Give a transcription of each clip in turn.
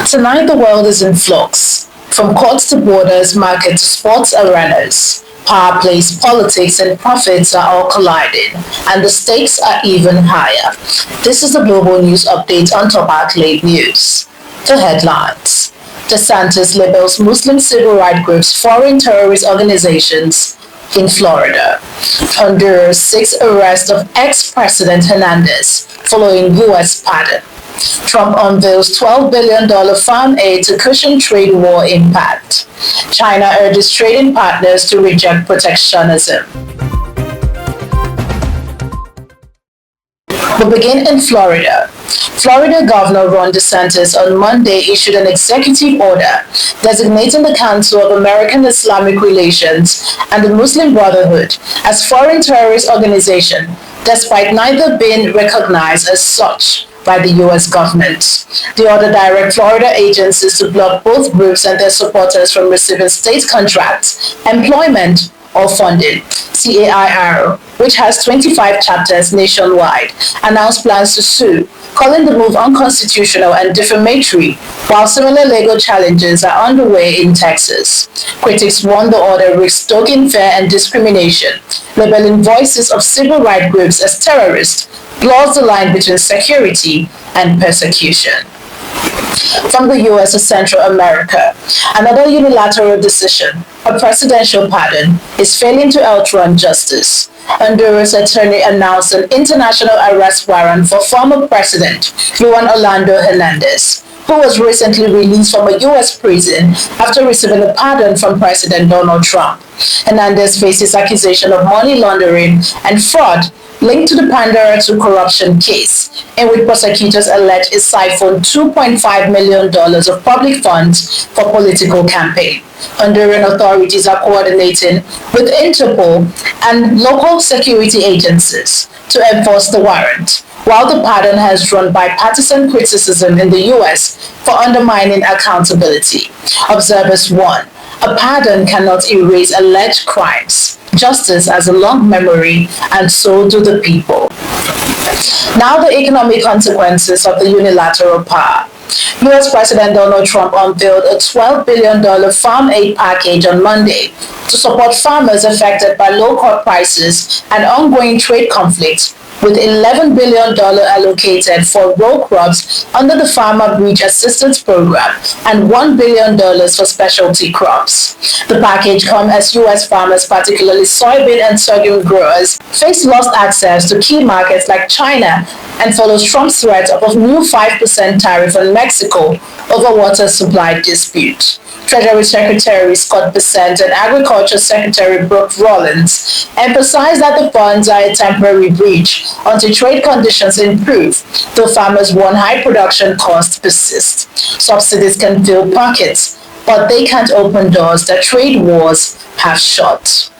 Tonight, the world is in flux. From courts to borders, market to sports arenas, power plays, politics, and profits are all colliding, and the stakes are even higher. This is the Global News Update on Top Accolade News. The headlines. DeSantis labels Muslim civil rights groups foreign terrorist organizations in Florida. Honduras seeks arrest of ex-President Hernandez following U.S. pardon. Trump unveils $12 billion farm aid to cushion trade war impact. China urges trading partners to reject protectionism. We begin in Florida. Florida Governor Ron DeSantis on Monday issued an executive order designating the Council of American Islamic Relations and the Muslim Brotherhood as foreign terrorist organizations, despite neither being recognized as such by the U.S. government. The order directs Florida agencies to block both groups and their supporters from receiving state contracts, employment, or funding. CAIR, which has 25 chapters nationwide, announced plans to sue, calling the move unconstitutional and defamatory, while similar legal challenges are underway in Texas. Critics warn the order risks stoking fear and discrimination, labeling voices of civil rights groups as terrorists, blurs the line between security and persecution. From the U.S. to Central America, another unilateral decision, a presidential pardon, is failing to outrun justice. Honduras attorney announced an international arrest warrant for former President Juan Orlando Hernandez, who was recently released from a U.S. prison after receiving a pardon from President Donald Trump. Hernandez faces accusation of money laundering and fraud linked to the Pandora to corruption case, in which prosecutors allege he siphoned $2.5 million of public funds for political campaign. Honduran authorities are coordinating with Interpol and local security agencies to enforce the warrant, while the pardon has drawn bipartisan criticism in the U.S. for undermining accountability. Observers warn a pardon cannot erase alleged crimes. Justice has a long memory, and so do the people. Now the economic consequences of the unilateral power. U.S. President Donald Trump unveiled a $12 billion farm aid package on Monday to support farmers affected by low crop prices and ongoing trade conflicts, with $11 billion allocated for row crops under the Farmer Bridge Assistance Program and $1 billion for specialty crops. The package comes as U.S. farmers, particularly soybean and sorghum growers, face lost access to key markets like China and follows Trump's threat of a new 5% tariff on Mexico over water supply dispute. Treasury Secretary Scott Bessent and Agriculture Secretary Brooke Rollins emphasized that the funds are a temporary bridge until trade conditions improve, though farmers warn high production costs persist. Subsidies can fill pockets, but they can't open doors that trade wars have shut.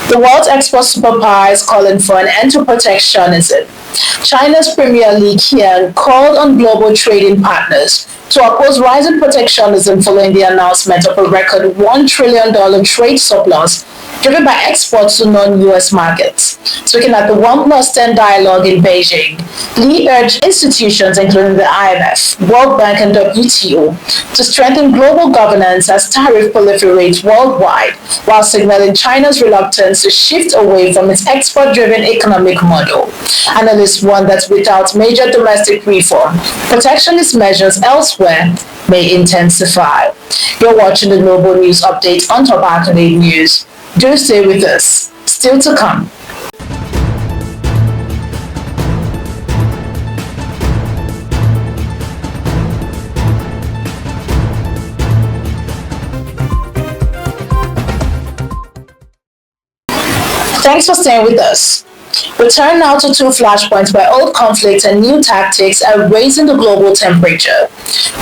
The world's export superpower is calling for an end to protectionism. China's Premier Li Qiang called on global trading partners to oppose rising protectionism following the announcement of a record $1 trillion trade surplus driven by exports to non-U.S. markets. Speaking at the 1+10 dialogue in Beijing, Li urged institutions including the IMF, World Bank, and WTO to strengthen global governance as tariff proliferates worldwide, while signaling China's reluctance to shift away from its export-driven economic model. Analysts warn that without major domestic reform, protectionist measures elsewhere may intensify. You're watching the Global News Update on Top Accolade News. Do stay with us. Still to come. Thanks for staying with us. We turn now to two flashpoints where old conflicts and new tactics are raising the global temperature.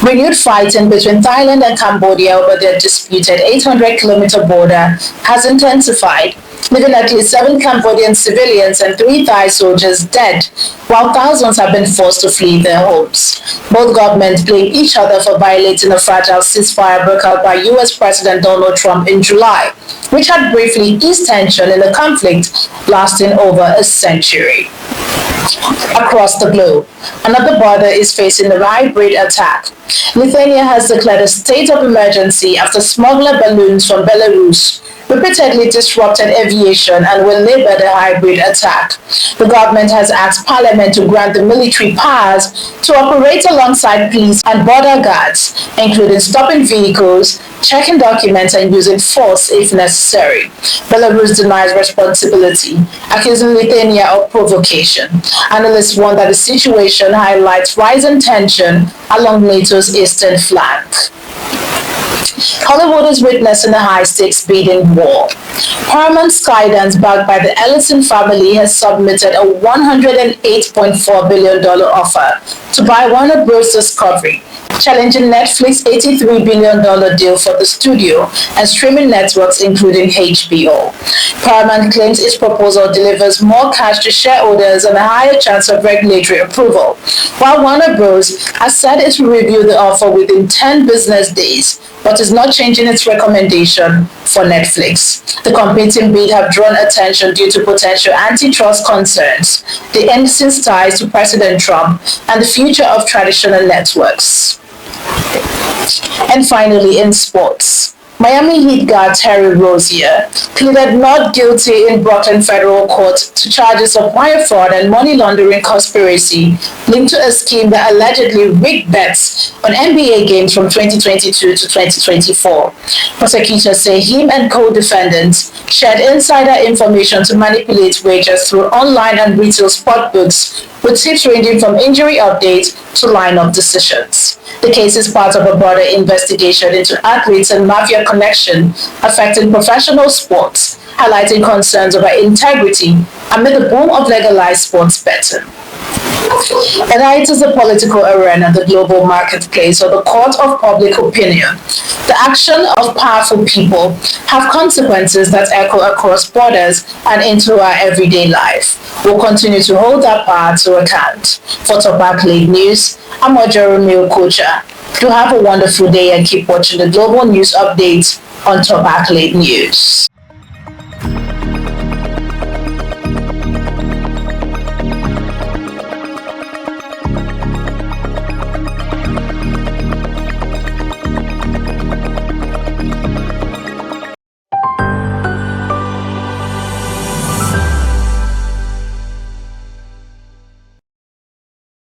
Renewed fighting between Thailand and Cambodia over their disputed 800-kilometer border has intensified, leaving at least 7 Cambodian civilians and 3 Thai soldiers dead, while thousands have been forced to flee their homes. Both governments blame each other for violating a fragile ceasefire broke out by U.S. President Donald Trump in July, which had briefly eased tension in a conflict lasting over a century. Across the globe, another border is facing a hybrid attack. Lithuania has declared a state of emergency after smuggler balloons from Belarus repeatedly disrupted aviation and will label the hybrid attack. The government has asked Parliament to grant the military powers to operate alongside police and border guards, including stopping vehicles, checking documents, and using force if necessary. Belarus denies responsibility, accusing Lithuania of provocation. Analysts warn that the situation highlights rising tension along NATO's eastern flank. Hollywood is witnessing a high-stakes bidding war. Paramount Skydance, backed by the Ellison family, has submitted a $108.4 billion offer to buy Warner Bros. Discovery, challenging Netflix's $83 billion deal for the studio and streaming networks including HBO. Paramount claims its proposal delivers more cash to shareholders and a higher chance of regulatory approval, while Warner Bros. Has said it will review the offer within 10 business days, but is not changing its recommendation for Netflix. The competing bid have drawn attention due to potential antitrust concerns, the ensign's ties to President Trump, and the future of traditional networks. And finally, in sports, Miami Heat guard Terry Rozier pleaded not guilty in Brooklyn federal court to charges of wire fraud and money laundering conspiracy linked to a scheme that allegedly rigged bets on NBA games from 2022 to 2024. Prosecutors say him and co-defendants shared insider information to manipulate wagers through online and retail sportbooks, with tips ranging from injury updates to lineup decisions. The case is part of a broader investigation into athletes and mafia connection affecting professional sports, highlighting concerns over integrity amid the boom of legalized sports betting. And it is the political arena, the global marketplace, or the court of public opinion. The action of powerful people have consequences that echo across borders and into our everyday life. We'll continue to hold that power to account. For Top Accolade News, I'm Jeremy Okocha. Do have a wonderful day and keep watching the global news updates on Top Accolade News.